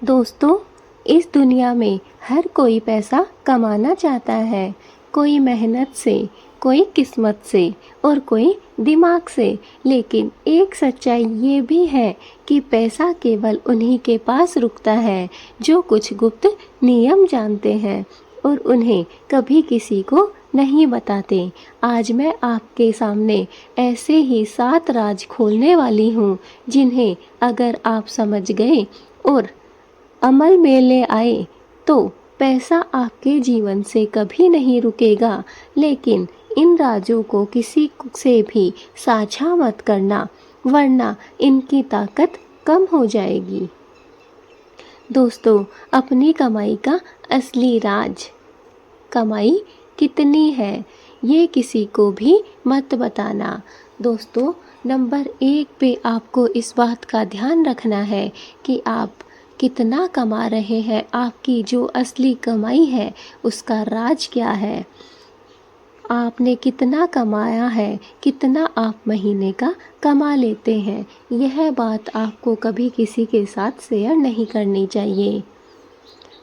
दोस्तों, इस दुनिया में हर कोई पैसा कमाना चाहता है। कोई मेहनत से, कोई किस्मत से और कोई दिमाग से। लेकिन एक सच्चाई ये भी है कि पैसा केवल उन्हीं के पास रुकता है जो कुछ गुप्त नियम जानते हैं और उन्हें कभी किसी को नहीं बताते। आज मैं आपके सामने ऐसे ही 7 राज खोलने वाली हूँ जिन्हें अगर आप समझ गए और अमल में ले आए तो पैसा आपके जीवन से कभी नहीं रुकेगा। लेकिन इन राजों को किसी से भी साझा मत करना, वरना इनकी ताकत कम हो जाएगी। दोस्तों, अपनी कमाई का असली राज। कमाई कितनी है ये किसी को भी मत बताना। दोस्तों, नंबर 1 पे आपको इस बात का ध्यान रखना है कि आप कितना कमा रहे हैं। आपकी जो असली कमाई है उसका राज क्या है। आपने कितना कमाया है, कितना आप महीने का कमा लेते हैं, यह बात आपको कभी किसी के साथ शेयर नहीं करनी चाहिए।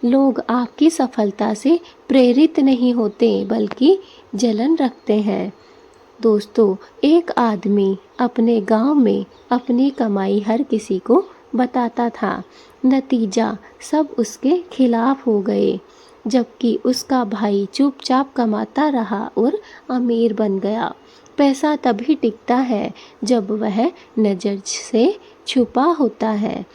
लोग आपकी सफलता से प्रेरित नहीं होते बल्कि जलन रखते हैं। दोस्तों, एक आदमी अपने गांव में अपनी कमाई हर किसी को बताता था। नतीजा सब उसके खिलाफ हो गए, जबकि उसका भाई चुपचाप कमाता रहा और अमीर बन गया। पैसा तभी टिकता है जब वह नज़र से छुपा होता है।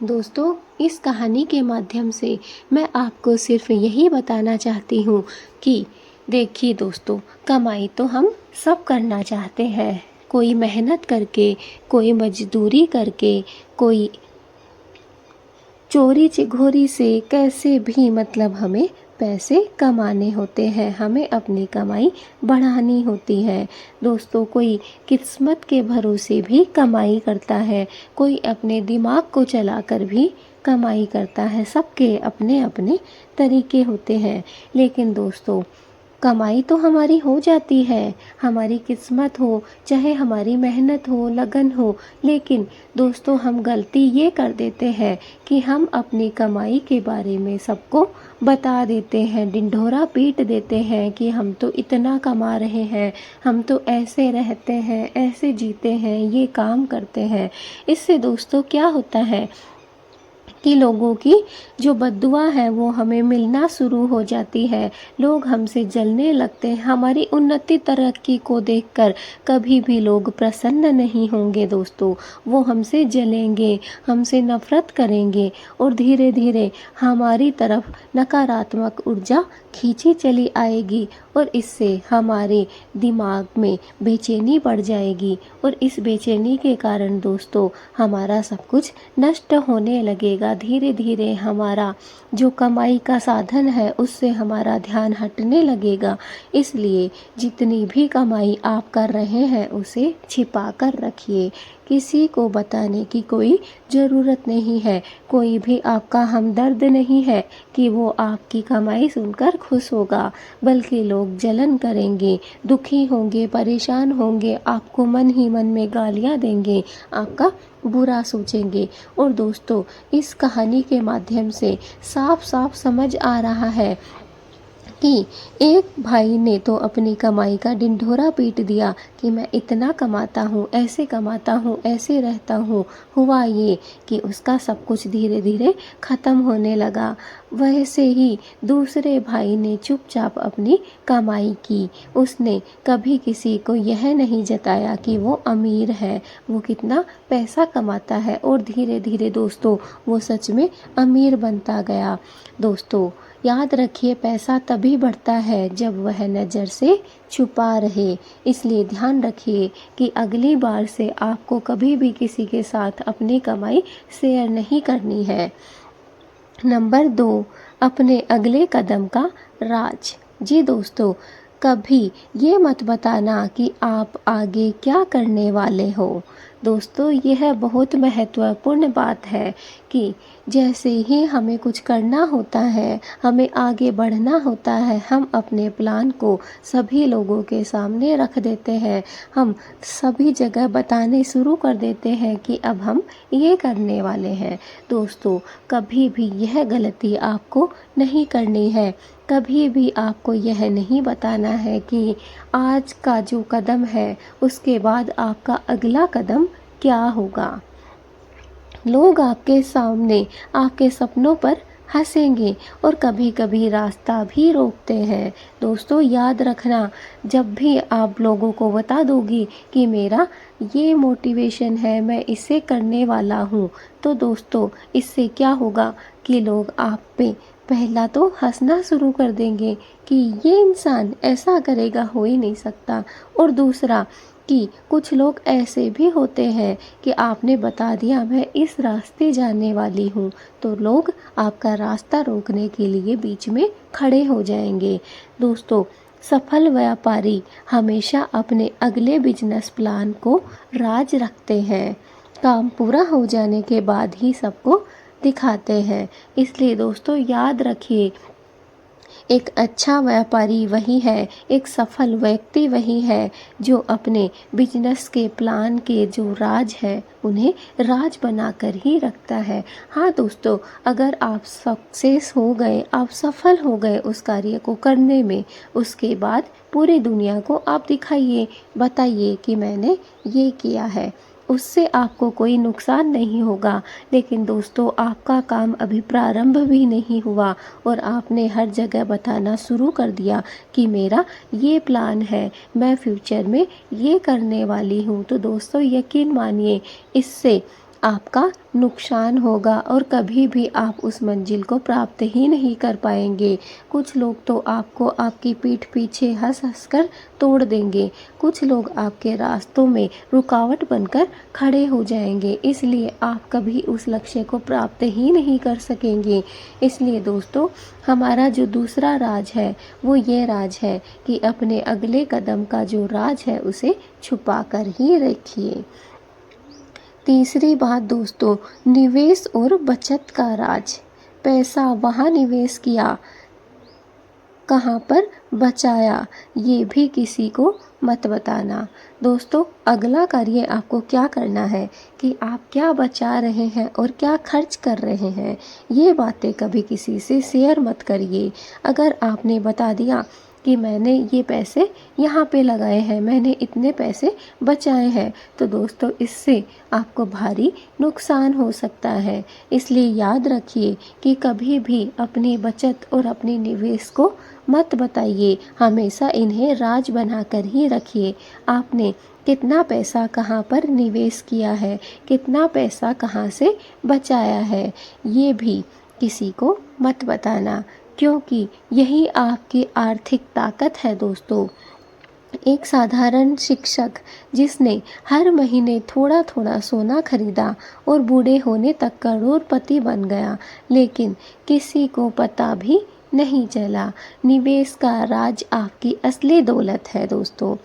दोस्तों, इस कहानी के माध्यम से मैं आपको सिर्फ यही बताना चाहती हूँ कि देखिए दोस्तों, कमाई तो हम सब करना चाहते हैं। कोई मेहनत करके, कोई मजदूरी करके, कोई चोरी चिघोरी से, कैसे भी हमें पैसे कमाने होते हैं, हमें अपनी कमाई बढ़ानी होती है। दोस्तों, कोई किस्मत के भरोसे भी कमाई करता है, कोई अपने दिमाग को चलाकर भी कमाई करता है। सबके अपने अपने तरीके होते हैं। लेकिन दोस्तों, कमाई तो हमारी हो जाती है, हमारी किस्मत हो, चाहे हमारी मेहनत हो, लगन हो। लेकिन दोस्तों, हम गलती ये कर देते हैं कि हम अपनी कमाई के बारे में सबको बता देते हैं, ढिंढोरा पीट देते हैं कि हम तो इतना कमा रहे हैं, हम तो ऐसे रहते हैं, ऐसे जीते हैं, ये काम करते हैं। इससे दोस्तों क्या होता है कि लोगों की जो बद्दुआ है वो हमें मिलना शुरू हो जाती है। लोग हमसे जलने लगते हैं। हमारी उन्नति तरक्की को देखकर कभी भी लोग प्रसन्न नहीं होंगे दोस्तों। वो हमसे जलेंगे, हमसे नफरत करेंगे और धीरे धीरे हमारी तरफ नकारात्मक ऊर्जा खींची चली आएगी और इससे हमारे दिमाग में बेचैनी बढ़ जाएगी और इस बेचैनी के कारण दोस्तों हमारा सब कुछ नष्ट होने लगेगा। धीरे धीरे हमारा जो कमाई का साधन है उससे हमारा ध्यान हटने लगेगा। इसलिए जितनी भी कमाई आप कर रहे हैं उसे छिपा कर रखिए। किसी को बताने की कोई ज़रूरत नहीं है। कोई भी आपका हमदर्द नहीं है कि वो आपकी कमाई सुनकर खुश होगा, बल्कि लोग जलन करेंगे, दुखी होंगे, परेशान होंगे, आपको मन ही मन में गालियाँ देंगे, आपका बुरा सोचेंगे। और दोस्तों, इस कहानी के माध्यम से साफ साफ समझ आ रहा है कि एक भाई ने तो अपनी कमाई का ढिंढोरा पीट दिया कि मैं इतना कमाता हूँ, ऐसे कमाता हूँ, ऐसे रहता हूँ। हुआ ये कि उसका सब कुछ धीरे धीरे ख़त्म होने लगा। वैसे ही दूसरे भाई ने चुपचाप अपनी कमाई की। उसने कभी किसी को यह नहीं जताया कि वो अमीर है, वो कितना पैसा कमाता है और धीरे धीरे दोस्तों वो सच में अमीर बनता गया। दोस्तों, याद रखिए, पैसा तभी बढ़ता है जब वह नज़र से छुपा रहे। इसलिए ध्यान रखिए कि अगली बार से आपको कभी भी किसी के साथ अपनी कमाई शेयर नहीं करनी है। नंबर 2, अपने अगले कदम का राज। जी दोस्तों, कभी ये मत बताना कि आप आगे क्या करने वाले हो। दोस्तों यह बहुत महत्वपूर्ण बात है कि जैसे ही हमें कुछ करना होता है, हमें आगे बढ़ना होता है, हम अपने प्लान को सभी लोगों के सामने रख देते हैं। हम सभी जगह बताने शुरू कर देते हैं कि अब हम ये करने वाले हैं। दोस्तों कभी भी यह गलती आपको नहीं करनी है। कभी भी आपको यह नहीं बताना है कि आज का जो कदम है उसके बाद आपका अगला कदम क्या होगा। लोग आपके सामने आपके सपनों पर हंसेंगे और कभी कभी रास्ता भी रोकते हैं। दोस्तों याद रखना, जब भी आप लोगों को बता दोगी कि मेरा ये मोटिवेशन है, मैं इसे करने वाला हूँ, तो दोस्तों इससे क्या होगा कि लोग आप पे पहला तो हंसना शुरू कर देंगे कि ये इंसान ऐसा करेगा, हो ही नहीं सकता। और दूसरा कि कुछ लोग ऐसे भी होते हैं कि आपने बता दिया मैं इस रास्ते जाने वाली हूँ, तो लोग आपका रास्ता रोकने के लिए बीच में खड़े हो जाएंगे। दोस्तों सफल व्यापारी हमेशा अपने अगले बिजनेस प्लान को राज रखते हैं। काम पूरा हो जाने के बाद ही सबको दिखाते हैं। इसलिए दोस्तों याद रखिए, एक अच्छा व्यापारी वही है, एक सफल व्यक्ति वही है जो अपने बिजनेस के प्लान के जो राज है उन्हें राज बनाकर ही रखता है। हाँ दोस्तों, अगर आप सक्सेस हो गए, आप सफल हो गए उस कार्य को करने में, उसके बाद पूरी दुनिया को आप दिखाइए, बताइए कि मैंने ये किया है। उससे आपको कोई नुकसान नहीं होगा। लेकिन दोस्तों आपका काम अभी प्रारंभ भी नहीं हुआ और आपने हर जगह बताना शुरू कर दिया कि मेरा ये प्लान है, मैं फ्यूचर में ये करने वाली हूँ, तो दोस्तों यकीन मानिए इससे आपका नुकसान होगा और कभी भी आप उस मंजिल को प्राप्त ही नहीं कर पाएंगे। कुछ लोग तो आपको आपकी पीठ पीछे हंस हंस कर तोड़ देंगे, कुछ लोग आपके रास्तों में रुकावट बनकर खड़े हो जाएंगे, इसलिए आप कभी उस लक्ष्य को प्राप्त ही नहीं कर सकेंगे। इसलिए दोस्तों हमारा जो दूसरा राज है वो ये राज है कि अपने अगले कदम का जो राज है उसे छुपा कर ही रखिए। तीसरी बात दोस्तों, निवेश और बचत का राज। पैसा वहाँ निवेश किया, कहाँ पर बचाया, ये भी किसी को मत बताना। दोस्तों अगला कार्य आपको क्या करना है कि आप क्या बचा रहे हैं और क्या खर्च कर रहे हैं, ये बातें कभी किसी से शेयर मत करिए। अगर आपने बता दिया कि मैंने ये पैसे यहाँ पे लगाए हैं, मैंने इतने पैसे बचाए हैं, तो दोस्तों इससे आपको भारी नुकसान हो सकता है। इसलिए याद रखिए कि कभी भी अपनी बचत और अपने निवेश को मत बताइए, हमेशा इन्हें राज बनाकर ही रखिए। आपने कितना पैसा कहाँ पर निवेश किया है, कितना पैसा कहाँ से बचाया है, ये भी किसी को मत बताना, क्योंकि यही आपकी आर्थिक ताकत है। दोस्तों एक साधारण शिक्षक जिसने हर महीने थोड़ा थोड़ा सोना खरीदा और बूढ़े होने तक करोड़पति बन गया, लेकिन किसी को पता भी नहीं चला। निवेश का राज आपकी असली दौलत है। दोस्तों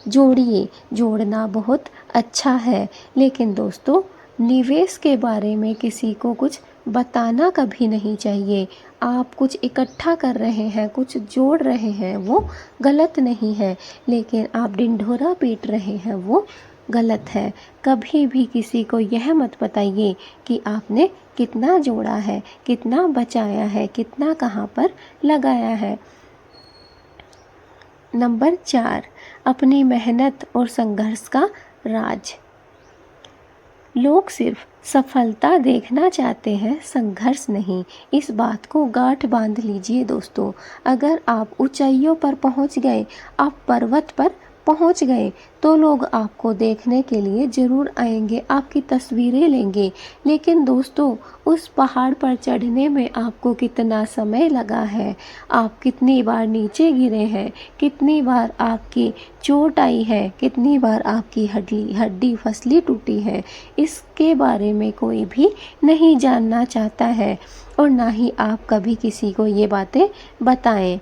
जोड़िए, जोड़ना बहुत अच्छा है, लेकिन दोस्तों निवेश के बारे में किसी को कुछ बताना कभी नहीं चाहिए। आप कुछ इकट्ठा कर रहे हैं, कुछ जोड़ रहे हैं, वो गलत नहीं है, लेकिन आप ढिंढोरा पीट रहे हैं, वो गलत है। कभी भी किसी को यह मत बताइए कि आपने कितना जोड़ा है, कितना बचाया है, कितना कहाँ पर लगाया है। नंबर 4, अपनी मेहनत और संघर्ष का राज। लोग सिर्फ सफलता देखना चाहते हैं, संघर्ष नहीं। इस बात को गांठ बांध लीजिए दोस्तों। अगर आप ऊंचाइयों पर पहुंच गए, आप पर्वत पर पहुंच गए, तो लोग आपको देखने के लिए ज़रूर आएंगे, आपकी तस्वीरें लेंगे। लेकिन दोस्तों उस पहाड़ पर चढ़ने में आपको कितना समय लगा है, आप कितनी बार नीचे गिरे हैं, कितनी बार आपकी चोट आई है, कितनी बार आपकी हड्डी फसली टूटी है, इसके बारे में कोई भी नहीं जानना चाहता है और ना ही आप कभी किसी को ये बातें बताएं।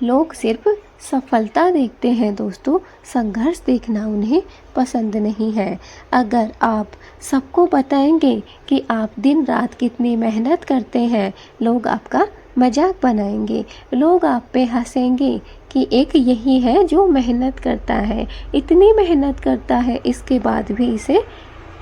लोग सिर्फ सफलता देखते हैं दोस्तों, संघर्ष देखना उन्हें पसंद नहीं है। अगर आप सबको बताएंगे कि आप दिन रात कितनी मेहनत करते हैं, लोग आपका मजाक बनाएंगे, लोग आप पे हंसेंगे कि एक यही है जो मेहनत करता है, इतनी मेहनत करता है, इसके बाद भी इसे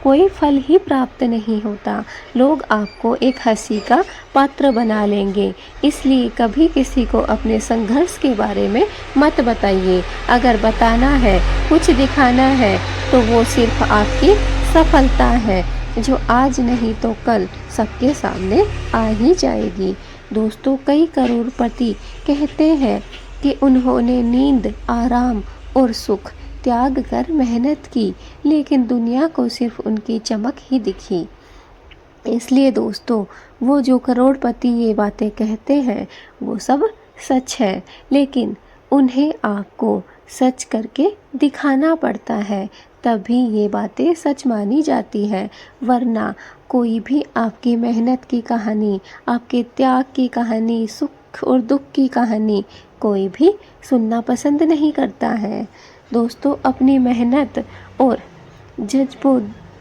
कोई फल ही प्राप्त नहीं होता। लोग आपको एक हंसी का पात्र बना लेंगे। इसलिए कभी किसी को अपने संघर्ष के बारे में मत बताइए। अगर बताना है, कुछ दिखाना है, तो वो सिर्फ आपकी सफलता है, जो आज नहीं तो कल सबके सामने आ ही जाएगी। दोस्तों, कई करोड़पति कहते हैं कि उन्होंने नींद, आराम और सुख त्याग कर मेहनत की, लेकिन दुनिया को सिर्फ उनकी चमक ही दिखी। इसलिए दोस्तों, वो जो करोड़पति ये बातें कहते हैं वो सब सच है, लेकिन उन्हें आपको सच करके दिखाना पड़ता है, तभी ये बातें सच मानी जाती है। वरना कोई भी आपकी मेहनत की कहानी, आपके त्याग की कहानी, सुख और दुख की कहानी कोई भी सुनना पसंद नहीं करता है। दोस्तों, अपनी मेहनत और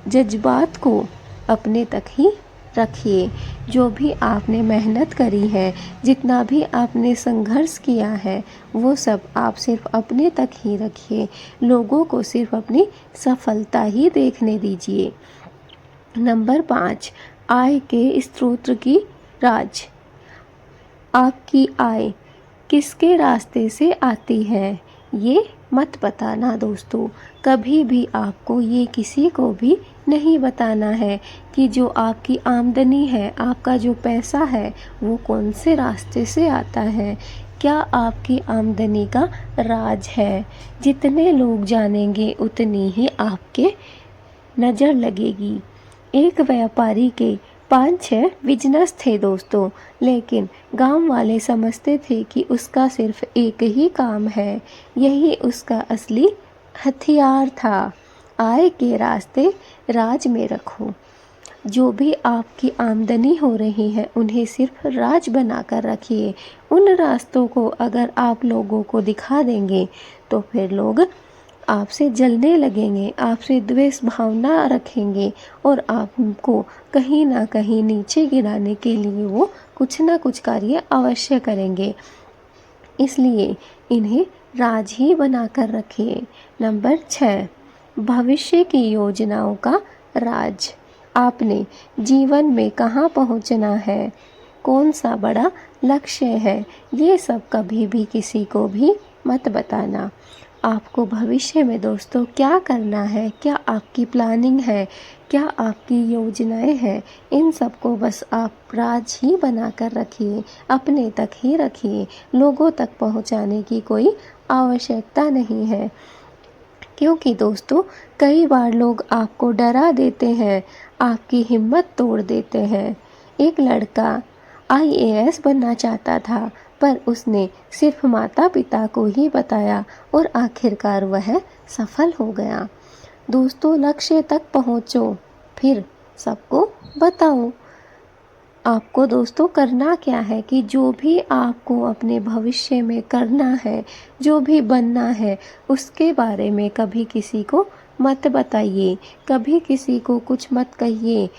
जज्बात को अपने तक ही रखिए। जो भी आपने मेहनत करी है, जितना भी आपने संघर्ष किया है, वो सब आप सिर्फ अपने तक ही रखिए। लोगों को सिर्फ अपनी सफलता ही देखने दीजिए। नंबर 5, आय के स्रोत की राज। आपकी आय किसके रास्ते से आती है, ये मत बताना दोस्तों। कभी भी आपको ये किसी को भी नहीं बताना है कि जो आपकी आमदनी है, आपका जो पैसा है, वो कौन से रास्ते से आता है। क्या आपकी आमदनी का राज है। जितने लोग जानेंगे उतनी ही आपके नज़र लगेगी। एक व्यापारी के 5-6 बिजनेस थे दोस्तों, लेकिन गांव वाले समझते थे कि उसका सिर्फ एक ही काम है, यही उसका असली हथियार था। आय के रास्ते राज में रखो। जो भी आपकी आमदनी हो रही है, उन्हें सिर्फ राज बनाकर रखिए। उन रास्तों को अगर आप लोगों को दिखा देंगे तो फिर लोग आपसे जलने लगेंगे, आपसे द्वेष भावना रखेंगे और आपको कहीं ना कहीं नीचे गिराने के लिए वो कुछ ना कुछ कार्य अवश्य करेंगे। इसलिए इन्हें राज ही बनाकर रखिए। नंबर 6, भविष्य की योजनाओं का राज। आपने जीवन में कहाँ पहुँचना है, कौन सा बड़ा लक्ष्य है, ये सब कभी भी किसी को भी मत बताना। आपको भविष्य में दोस्तों क्या करना है, क्या आपकी प्लानिंग है, क्या आपकी योजनाएं हैं, इन सब को बस आप राज ही बनाकर रखिए, अपने तक ही रखिए। लोगों तक पहुंचाने की कोई आवश्यकता नहीं है, क्योंकि दोस्तों कई बार लोग आपको डरा देते हैं, आपकी हिम्मत तोड़ देते हैं। एक लड़का IAS बनना चाहता था, पर उसने सिर्फ माता पिता को ही बताया और आखिरकार वह सफल हो गया। दोस्तों, लक्ष्य तक पहुँचो, फिर सबको बताओ। आपको दोस्तों करना क्या है कि जो भी आपको अपने भविष्य में करना है, जो भी बनना है, उसके बारे में कभी किसी को मत बताइए, कभी किसी को कुछ मत कहिए।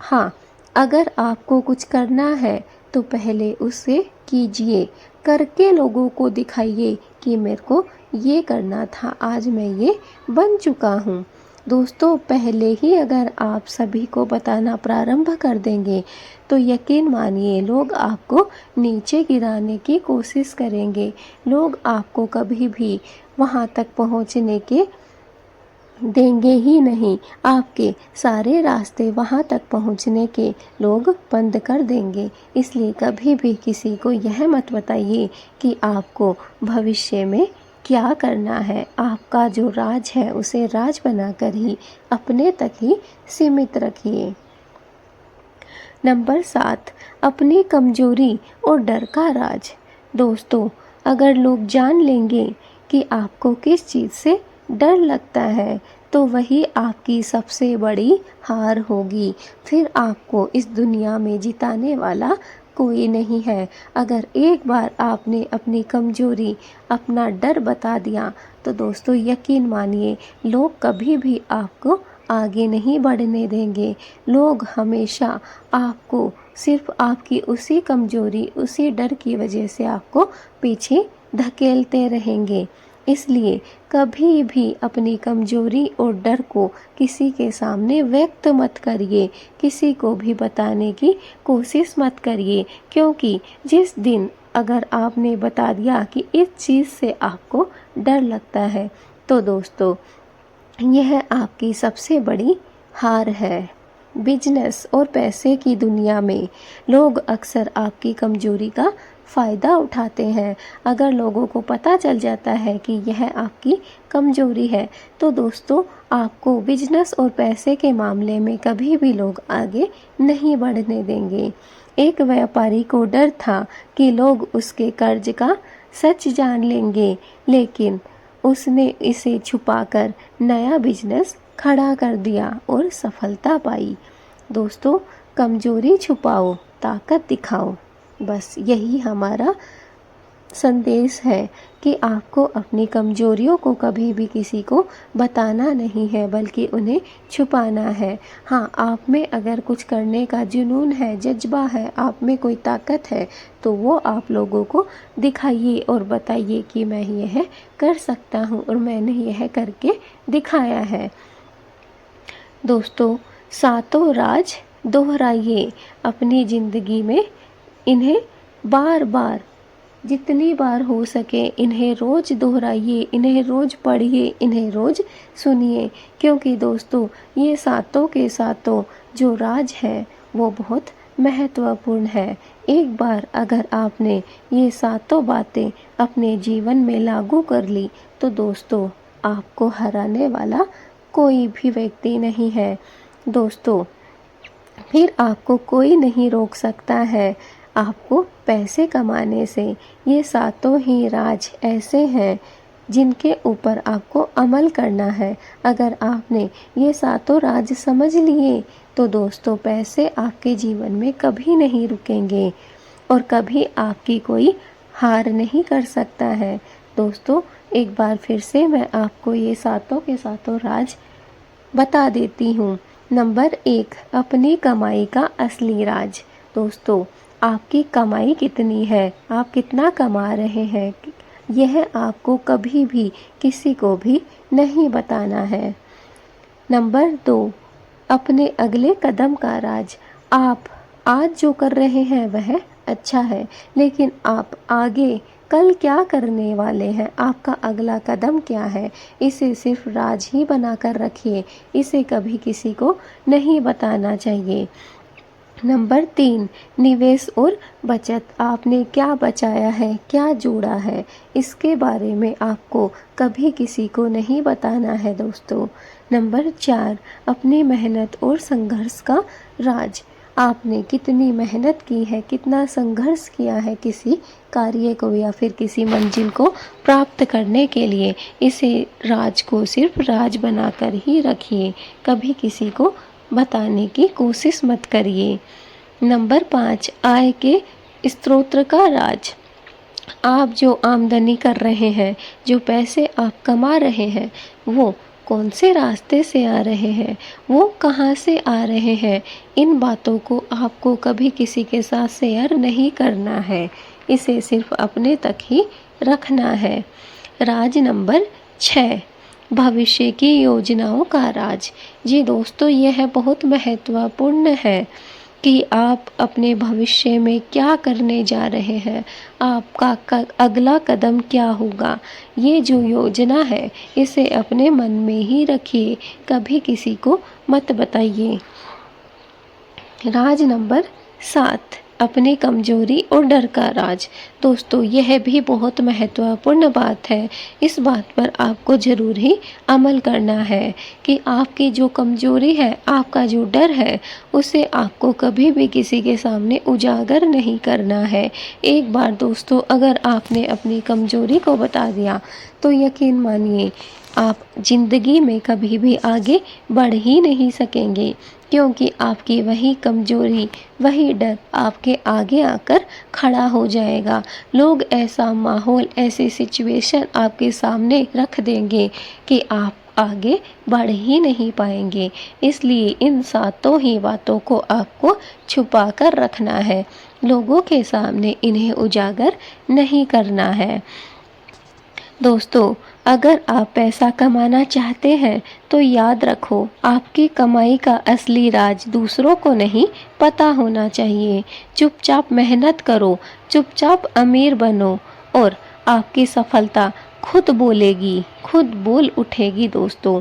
हाँ, अगर आपको कुछ करना है तो पहले उसे कीजिए, करके लोगों को दिखाइए कि मेरे को ये करना था, आज मैं ये बन चुका हूँ। दोस्तों, पहले ही अगर आप सभी को बताना प्रारंभ कर देंगे तो यकीन मानिए लोग आपको नीचे गिराने की कोशिश करेंगे। लोग आपको कभी भी वहाँ तक पहुँचने के देंगे ही नहीं। आपके सारे रास्ते वहाँ तक पहुँचने के लोग बंद कर देंगे। इसलिए कभी भी किसी को यह मत बताइए कि आपको भविष्य में क्या करना है। आपका जो राज है उसे राज बनाकर ही अपने तक ही सीमित रखिए। नंबर 7, अपनी कमजोरी और डर का राज। दोस्तों, अगर लोग जान लेंगे कि आपको किस चीज़ से डर लगता है, तो तो वही आपकी सबसे बड़ी हार होगी। फिर आपको इस दुनिया में जिताने वाला कोई नहीं है। अगर एक बार आपने अपनी कमजोरी, अपना डर बता दिया तो दोस्तों यकीन मानिए लोग कभी भी आपको आगे नहीं बढ़ने देंगे। लोग हमेशा आपको सिर्फ आपकी उसी कमजोरी, उसी डर की वजह से आपको पीछे धकेलते रहेंगे। इसलिए कभी भी अपनी कमजोरी और डर को किसी के सामने व्यक्त मत करिए, किसी को भी बताने की कोशिश मत करिए, क्योंकि जिस दिन अगर आपने बता दिया कि इस चीज़ से आपको डर लगता है तो दोस्तों यह आपकी सबसे बड़ी हार है। बिजनेस और पैसे की दुनिया में लोग अक्सर आपकी कमजोरी का फ़ायदा उठाते हैं। अगर लोगों को पता चल जाता है कि यह आपकी कमजोरी है तो दोस्तों आपको बिजनेस और पैसे के मामले में कभी भी लोग आगे नहीं बढ़ने देंगे। एक व्यापारी को डर था कि लोग उसके कर्ज का सच जान लेंगे, लेकिन उसने इसे छुपाकर नया बिजनेस खड़ा कर दिया और सफलता पाई। दोस्तों कमजोरी छुपाओ, ताकत दिखाओ, बस यही हमारा संदेश है कि आपको अपनी कमजोरियों को कभी भी किसी को बताना नहीं है, बल्कि उन्हें छुपाना है। हाँ, आप में अगर कुछ करने का जुनून है, जज्बा है, आप में कोई ताकत है तो वो आप लोगों को दिखाइए और बताइए कि मैं यह कर सकता हूँ और मैंने यह करके दिखाया है। दोस्तों सातों राज दोहराइए अपनी ज़िंदगी में, इन्हें बार बार जितनी बार हो सके इन्हें रोज़ दोहराइए, इन्हें रोज़ पढ़िए, इन्हें रोज़ सुनिए, क्योंकि दोस्तों ये सातों के सातों जो राज हैं वो बहुत महत्वपूर्ण है। एक बार अगर आपने ये सातों बातें अपने जीवन में लागू कर ली तो दोस्तों आपको हराने वाला कोई भी व्यक्ति नहीं है। दोस्तों फिर आपको कोई नहीं रोक सकता है आपको पैसे कमाने से। ये सातों ही राज ऐसे हैं जिनके ऊपर आपको अमल करना है। अगर आपने ये सातों राज समझ लिए तो दोस्तों पैसे आपके जीवन में कभी नहीं रुकेंगे और कभी आपकी कोई हार नहीं कर सकता है। दोस्तों एक बार फिर से मैं आपको ये सातों के सातों राज बता देती हूँ। नंबर 1, अपनी कमाई का असली राज। दोस्तों आपकी कमाई कितनी है, आप कितना कमा रहे हैं, यह आपको कभी भी किसी को भी नहीं बताना है। नंबर 2, अपने अगले कदम का राज। आप आज जो कर रहे हैं वह अच्छा है, लेकिन आप आगे कल क्या करने वाले हैं, आपका अगला कदम क्या है, इसे सिर्फ राज ही बनाकर रखिए, इसे कभी किसी को नहीं बताना चाहिए। नंबर 3, निवेश और बचत। आपने क्या बचाया है, क्या जोड़ा है, इसके बारे में आपको कभी किसी को नहीं बताना है दोस्तों। नंबर 4, अपनी मेहनत और संघर्ष का राज। आपने कितनी मेहनत की है, कितना संघर्ष किया है किसी कार्य को या फिर किसी मंजिल को प्राप्त करने के लिए, इसे राज को सिर्फ राज बनाकर ही रखिए, कभी किसी को बताने की कोशिश मत करिए। नंबर 5, आय के स्रोत का राज। आप जो आमदनी कर रहे हैं, जो पैसे आप कमा रहे हैं, वो कौन से रास्ते से आ रहे हैं, वो कहाँ से आ रहे हैं, इन बातों को आपको कभी किसी के साथ शेयर नहीं करना है, इसे सिर्फ अपने तक ही रखना है। राज नंबर 6, भविष्य की योजनाओं का राज। जी दोस्तों यह बहुत महत्वपूर्ण है कि आप अपने भविष्य में क्या करने जा रहे हैं, आपका अगला कदम क्या होगा, ये जो योजना है इसे अपने मन में ही रखिए, कभी किसी को मत बताइए। राज नंबर 7, अपनी कमजोरी और डर का राज। दोस्तों यह भी बहुत महत्वपूर्ण बात है, इस बात पर आपको ज़रूर ही अमल करना है कि आपकी जो कमजोरी है, आपका जो डर है, उसे आपको कभी भी किसी के सामने उजागर नहीं करना है। एक बार दोस्तों अगर आपने अपनी कमजोरी को बता दिया तो यकीन मानिए आप ज़िंदगी में कभी भी आगे बढ़ ही नहीं सकेंगे, क्योंकि आपकी वही कमज़ोरी, वही डर आपके आगे आकर खड़ा हो जाएगा। लोग ऐसा माहौल, ऐसी सिचुएशन आपके सामने रख देंगे कि आप आगे बढ़ ही नहीं पाएंगे। इसलिए इन सातों ही बातों को आपको छुपा कर रखना है, लोगों के सामने इन्हें उजागर नहीं करना है। दोस्तों, अगर आप पैसा कमाना चाहते हैं तो याद रखो, आपकी कमाई का असली राज दूसरों को नहीं पता होना चाहिए। चुपचाप मेहनत करो, चुपचाप अमीर बनो और आपकी सफलता खुद बोलेगी, खुद बोल उठेगी दोस्तों।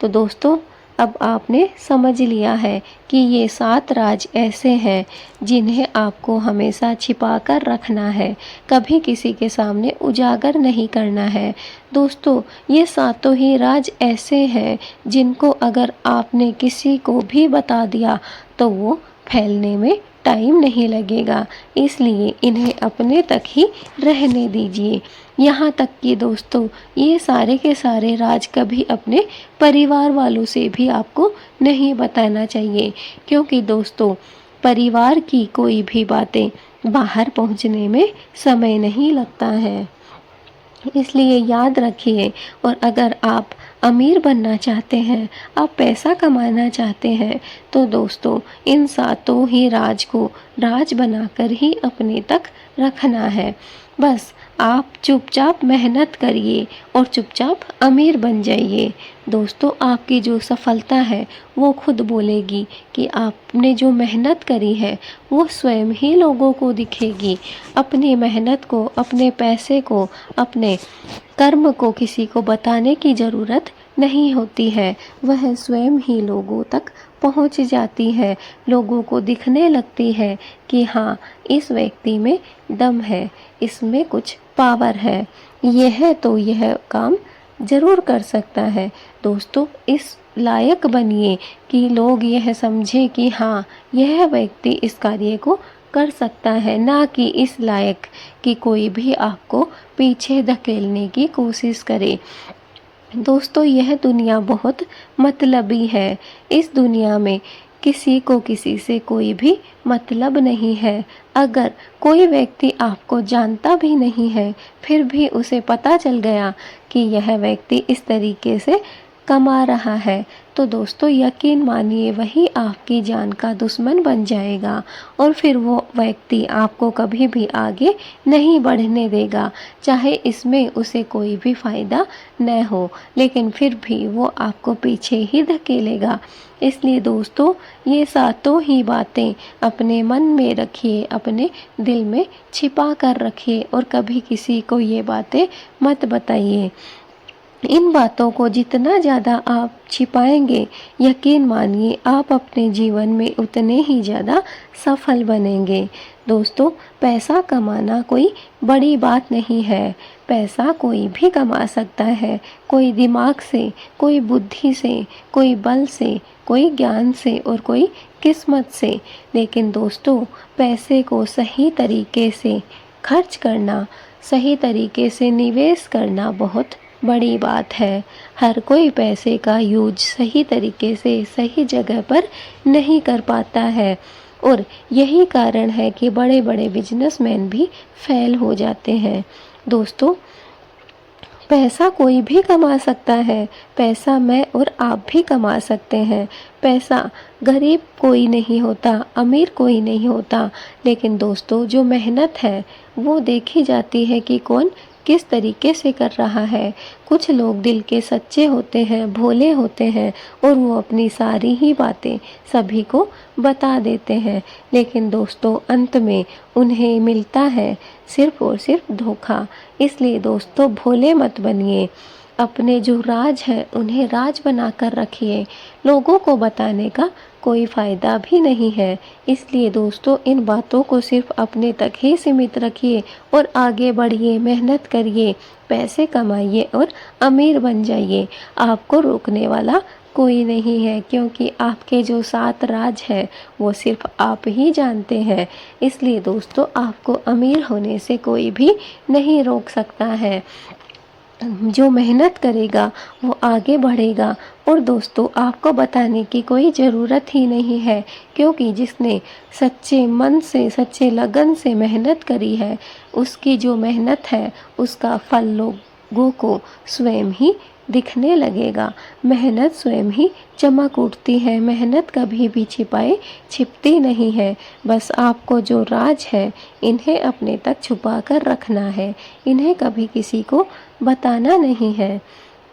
तो दोस्तों, अब आपने समझ लिया है कि ये 7 राज ऐसे हैं जिन्हें आपको हमेशा छिपा कर रखना है, कभी किसी के सामने उजागर नहीं करना है। दोस्तों, ये सातों ही राज ऐसे हैं जिनको अगर आपने किसी को भी बता दिया तो वो फैलने में टाइम नहीं लगेगा, इसलिए इन्हें अपने तक ही रहने दीजिए। यहाँ तक कि दोस्तों, ये सारे के सारे राज कभी अपने परिवार वालों से भी आपको नहीं बताना चाहिए, क्योंकि दोस्तों, परिवार की कोई भी बातें बाहर पहुँचने में समय नहीं लगता है। इसलिए याद रखिए, और अगर आप अमीर बनना चाहते हैं, आप पैसा कमाना चाहते हैं, तो दोस्तों इन सातों ही राज को राज बनाकर ही अपने तक रखना है। बस आप चुपचाप मेहनत करिए और चुपचाप अमीर बन जाइए। दोस्तों, आपकी जो सफलता है वो खुद बोलेगी कि आपने जो मेहनत करी है वो स्वयं ही लोगों को दिखेगी। अपनी मेहनत को, अपने पैसे को, अपने कर्म को किसी को बताने की ज़रूरत नहीं होती है, वह स्वयं ही लोगों तक पहुंच जाती है। लोगों को दिखने लगती है कि हाँ, इस व्यक्ति में दम है, इसमें कुछ पावर है, यह तो यह काम ज़रूर कर सकता है। दोस्तों, इस लायक बनिए कि लोग यह समझे कि हाँ, यह व्यक्ति इस कार्य को कर सकता है, ना कि इस लायक कि कोई भी आपको पीछे धकेलने की कोशिश करे। दोस्तों, यह दुनिया बहुत मतलबी है। इस दुनिया में किसी को किसी से कोई भी मतलब नहीं है। अगर कोई व्यक्ति आपको जानता भी नहीं है, फिर भी उसे पता चल गया कि यह व्यक्ति इस तरीके से कमा रहा है, तो दोस्तों यकीन मानिए वही आपकी जान का दुश्मन बन जाएगा, और फिर वो व्यक्ति आपको कभी भी आगे नहीं बढ़ने देगा। चाहे इसमें उसे कोई भी फ़ायदा न हो, लेकिन फिर भी वो आपको पीछे ही धकेलेगा। इसलिए दोस्तों, ये सातों ही बातें अपने मन में रखिए, अपने दिल में छिपा कर रखिए, और कभी किसी को ये बातें मत बताइए। इन बातों को जितना ज़्यादा आप छिपाएंगे, यकीन मानिए आप अपने जीवन में उतने ही ज़्यादा सफल बनेंगे। दोस्तों, पैसा कमाना कोई बड़ी बात नहीं है। पैसा कोई भी कमा सकता है, कोई दिमाग से, कोई बुद्धि से, कोई बल से, कोई ज्ञान से और कोई किस्मत से। लेकिन दोस्तों, पैसे को सही तरीके से खर्च करना, सही तरीके से निवेश करना बहुत बड़ी बात है। हर कोई पैसे का यूज सही तरीके से सही जगह पर नहीं कर पाता है, और यही कारण है कि बड़े बड़े बिजनेसमैन भी फेल हो जाते हैं। दोस्तों, पैसा कोई भी कमा सकता है, पैसा मैं और आप भी कमा सकते हैं। पैसा गरीब कोई नहीं होता, अमीर कोई नहीं होता, लेकिन दोस्तों जो मेहनत है वो देखी जाती है कि कौन किस तरीके से कर रहा है। कुछ लोग दिल के सच्चे होते हैं, भोले होते हैं, और वो अपनी सारी ही बातें सभी को बता देते हैं, लेकिन दोस्तों अंत में उन्हें मिलता है सिर्फ और सिर्फ धोखा। इसलिए दोस्तों भोले मत बनिए, अपने जो राज है उन्हें राज बनाकर रखिए। लोगों को बताने का कोई फ़ायदा भी नहीं है। इसलिए दोस्तों इन बातों को सिर्फ अपने तक ही सीमित रखिए और आगे बढ़िए, मेहनत करिए, पैसे कमाइए और अमीर बन जाइए। आपको रोकने वाला कोई नहीं है, क्योंकि आपके जो 7 राज हैं वो सिर्फ आप ही जानते हैं। इसलिए दोस्तों आपको अमीर होने से कोई भी नहीं रोक सकता है। जो मेहनत करेगा वो आगे बढ़ेगा। और दोस्तों, आपको बताने की कोई ज़रूरत ही नहीं है, क्योंकि जिसने सच्चे मन से, सच्चे लगन से मेहनत करी है, उसकी जो मेहनत है उसका फल लोगों को स्वयं ही दिखने लगेगा। मेहनत स्वयं ही चमक उठती है। मेहनत कभी भी छिपती नहीं है। बस आपको जो राज है इन्हें अपने तक छुपा कर रखना है, इन्हें कभी किसी को बताना नहीं है।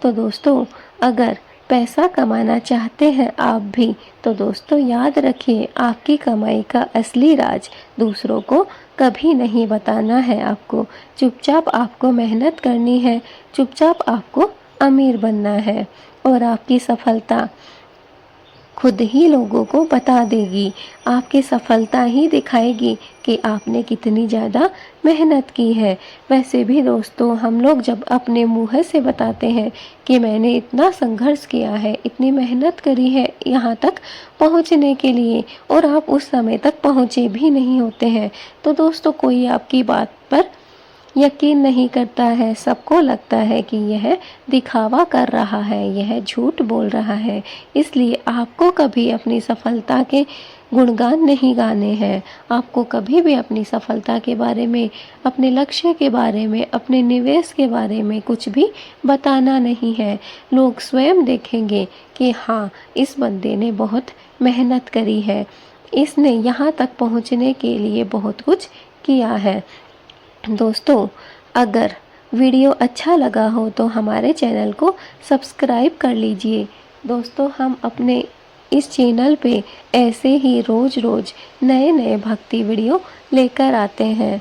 तो दोस्तों, अगर पैसा कमाना चाहते हैं आप भी, तो दोस्तों याद रखिए, आपकी कमाई का असली राज दूसरों को कभी नहीं बताना है। आपको चुपचाप आपको मेहनत करनी है, चुपचाप आपको अमीर बनना है, और आपकी सफलता खुद ही लोगों को बता देगी। आपकी सफलता ही दिखाएगी कि आपने कितनी ज़्यादा मेहनत की है। वैसे भी दोस्तों, हम लोग जब अपने मुँह से बताते हैं कि मैंने इतना संघर्ष किया है, इतनी मेहनत करी है यहाँ तक पहुँचने के लिए, और आप उस समय तक पहुँचे भी नहीं होते हैं, तो दोस्तों कोई आपकी बात पर यकीन नहीं करता है। सबको लगता है कि यह दिखावा कर रहा है, यह झूठ बोल रहा है। इसलिए आपको कभी अपनी सफलता के गुणगान नहीं गाने हैं। आपको कभी भी अपनी सफलता के बारे में, अपने लक्ष्य के बारे में, अपने निवेश के बारे में कुछ भी बताना नहीं है। लोग स्वयं देखेंगे कि हाँ, इस बंदे ने बहुत मेहनत करी है, इसने यहाँ तक पहुँचने के लिए बहुत कुछ किया है। दोस्तों, अगर वीडियो अच्छा लगा हो तो हमारे चैनल को सब्सक्राइब कर लीजिए। दोस्तों, हम अपने इस चैनल पे ऐसे ही रोज़ नए नए भक्ति वीडियो लेकर आते हैं।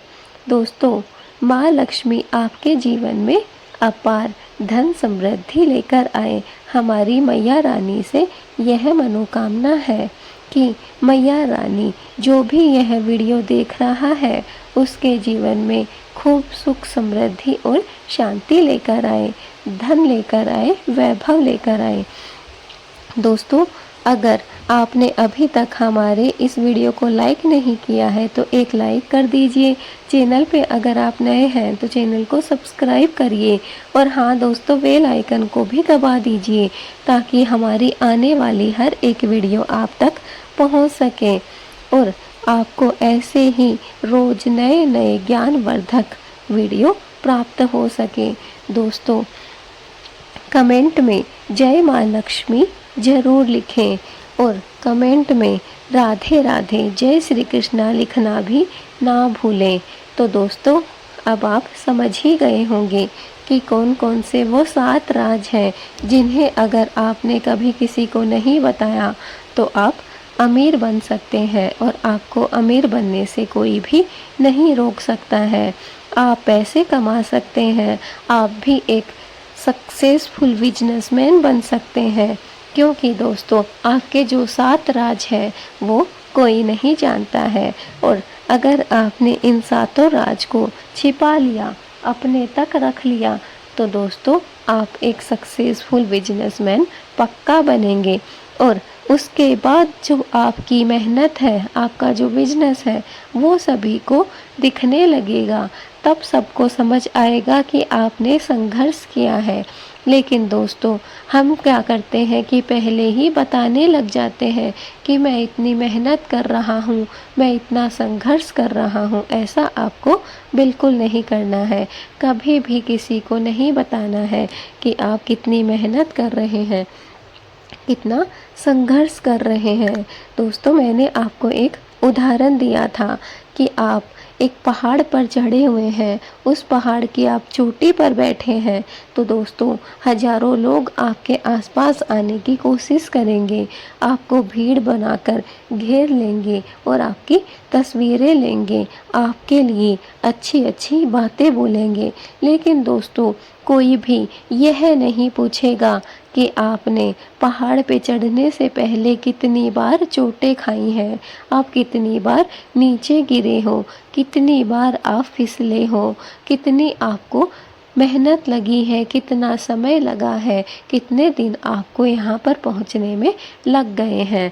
दोस्तों, माँ लक्ष्मी आपके जीवन में अपार धन समृद्धि लेकर आए। हमारी मैया रानी से यह मनोकामना है कि मैया रानी जो भी यह वीडियो देख रहा है उसके जीवन में खूब सुख समृद्धि और शांति लेकर आए, धन लेकर आए, वैभव लेकर आए। दोस्तों, अगर आपने अभी तक हमारे इस वीडियो को लाइक नहीं किया है तो एक लाइक कर दीजिए। चैनल पे अगर आप नए हैं तो चैनल को सब्सक्राइब करिए, और हाँ दोस्तों, बेल आइकन को भी दबा दीजिए ताकि हमारी आने वाली हर एक वीडियो आप तक पहुंच सके, और आपको ऐसे ही रोज नए नए ज्ञानवर्धक वीडियो प्राप्त हो सके। दोस्तों, कमेंट में जय माँ लक्ष्मी ज़रूर लिखें, और कमेंट में राधे राधे जय श्री कृष्णा लिखना भी ना भूलें। तो दोस्तों, अब आप समझ ही गए होंगे कि कौन कौन से वो 7 राज हैं जिन्हें अगर आपने कभी किसी को नहीं बताया तो आप अमीर बन सकते हैं, और आपको अमीर बनने से कोई भी नहीं रोक सकता है। आप पैसे कमा सकते हैं, आप भी एक सक्सेसफुल बिजनेसमैन बन सकते हैं, क्योंकि दोस्तों आपके जो 7 राज हैं वो कोई नहीं जानता है। और अगर आपने इन 7 राज को छिपा लिया, अपने तक रख लिया, तो दोस्तों आप एक सक्सेसफुल बिजनेसमैन पक्का बनेंगे। और उसके बाद जो आपकी मेहनत है, आपका जो बिजनेस है, वो सभी को दिखने लगेगा। तब सबको समझ आएगा कि आपने संघर्ष किया है। लेकिन दोस्तों, हम क्या करते हैं कि पहले ही बताने लग जाते हैं कि मैं इतनी मेहनत कर रहा हूँ, मैं इतना संघर्ष कर रहा हूँ। ऐसा आपको बिल्कुल नहीं करना है। कभी भी किसी को नहीं बताना है कि आप कितनी मेहनत कर रहे हैं, कितना संघर्ष कर रहे हैं। दोस्तों, मैंने आपको एक उदाहरण दिया था कि आप एक पहाड़ पर चढ़े हुए हैं, उस पहाड़ की आप चोटी पर बैठे हैं, तो दोस्तों हजारों लोग आपके आसपास आने की कोशिश करेंगे, आपको भीड़ बनाकर घेर लेंगे और आपकी तस्वीरें लेंगे, आपके लिए अच्छी अच्छी बातें बोलेंगे। लेकिन दोस्तों, कोई भी यह नहीं पूछेगा कि आपने पहाड़ पे चढ़ने से पहले कितनी बार चोटें खाई हैं, आप कितनी बार नीचे गिरे हो, कितनी बार आप फिसले हो, कितनी आपको मेहनत लगी है, कितना समय लगा है, कितने दिन आपको यहाँ पर पहुँचने में लग गए हैं।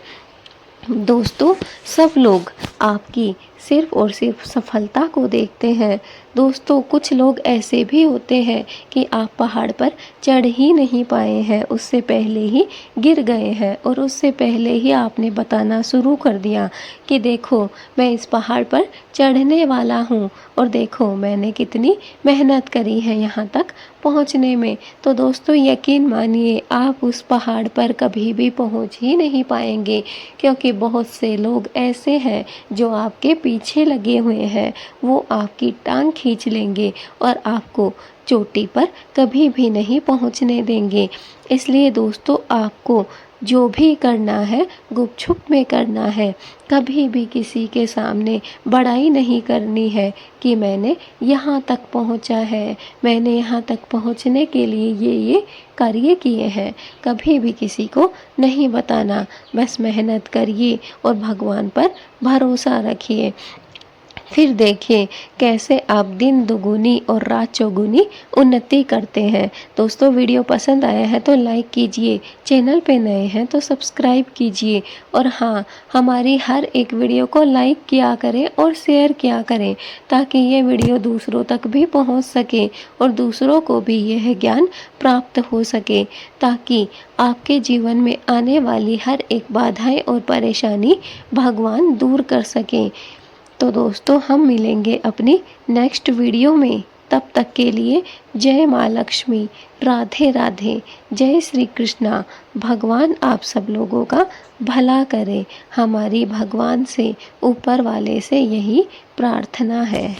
दोस्तों, सब लोग आपकी सिर्फ और सिर्फ सफलता को देखते हैं। दोस्तों, कुछ लोग ऐसे भी होते हैं कि आप पहाड़ पर चढ़ ही नहीं पाए हैं, उससे पहले ही गिर गए हैं और उससे पहले ही आपने बताना शुरू कर दिया कि देखो मैं इस पहाड़ पर चढ़ने वाला हूँ और देखो मैंने कितनी मेहनत करी है यहाँ तक पहुँचने में। तो दोस्तों, यकीन मानिए आप उस पहाड़ पर कभी भी पहुँच ही नहीं पाएंगे, क्योंकि बहुत से लोग ऐसे हैं जो आपके पीछे लगे हुए हैं। वो आपकी टांग खींच लेंगे और आपको चोटी पर कभी भी नहीं पहुंचने देंगे। इसलिए दोस्तों, आपको जो भी करना है गुपचुप में करना है। कभी भी किसी के सामने बड़ाई नहीं करनी है कि मैंने यहाँ तक पहुँचा है, मैंने यहाँ तक पहुँचने के लिए ये कार्य किए हैं। कभी भी किसी को नहीं बताना, बस मेहनत करिए और भगवान पर भरोसा रखिए। फिर देखिए कैसे आप दिन दुगुनी और रात चौगुनी उन्नति करते हैं। दोस्तों, वीडियो पसंद आया है तो लाइक कीजिए, चैनल पे नए हैं तो सब्सक्राइब कीजिए और हाँ, हमारी हर एक वीडियो को लाइक किया करें और शेयर किया करें, ताकि ये वीडियो दूसरों तक भी पहुंच सके और दूसरों को भी यह ज्ञान प्राप्त हो सके, ताकि आपके जीवन में आने वाली हर एक बाधाएं और परेशानी भगवान दूर कर सकें। तो दोस्तों, हम मिलेंगे अपनी नेक्स्ट वीडियो में। तब तक के लिए जय माँ लक्ष्मी, राधे राधे, जय श्री कृष्णा। भगवान आप सब लोगों का भला करे, हमारी भगवान से, ऊपर वाले से यही प्रार्थना है।